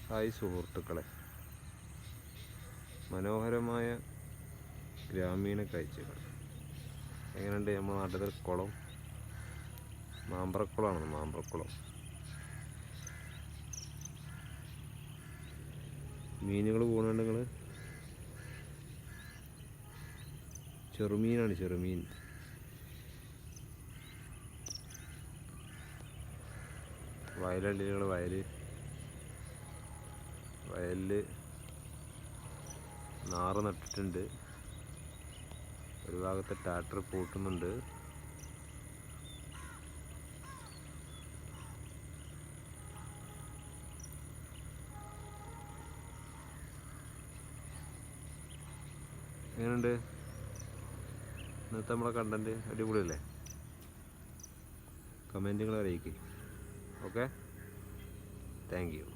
Hi സുഹൃത്തുക്കളെ, മനോഹരമായ ഗ്രാമീണ കാഴ്ചകൾ. എങ്ങനെയുണ്ട് നമ്മുടെ നാട്ടിലെ കുളം? മാമ്പറക്കുളമാണ്, മാമ്പറക്കുളം. മീനുകൾ പോകുന്നുണ്ട്. നിങ്ങൾ ചെറുമീനാണ്, ചെറുമീൻ. വയലണ്ടികൾ, വയലിൽ നാറ് നട്ടിട്ടുണ്ട്. ഒരു ഭാഗത്ത് ട്രാക്ടർ പൂട്ടുന്നുണ്ട്. എങ്ങനെയുണ്ട് ഇന്നത്തെ നമ്മളെ കണ്ടന്റ്? അടിപൊളിയല്ലേ? കമൻറ്റുകൾ അറിയിക്കുക. Okay, thank you.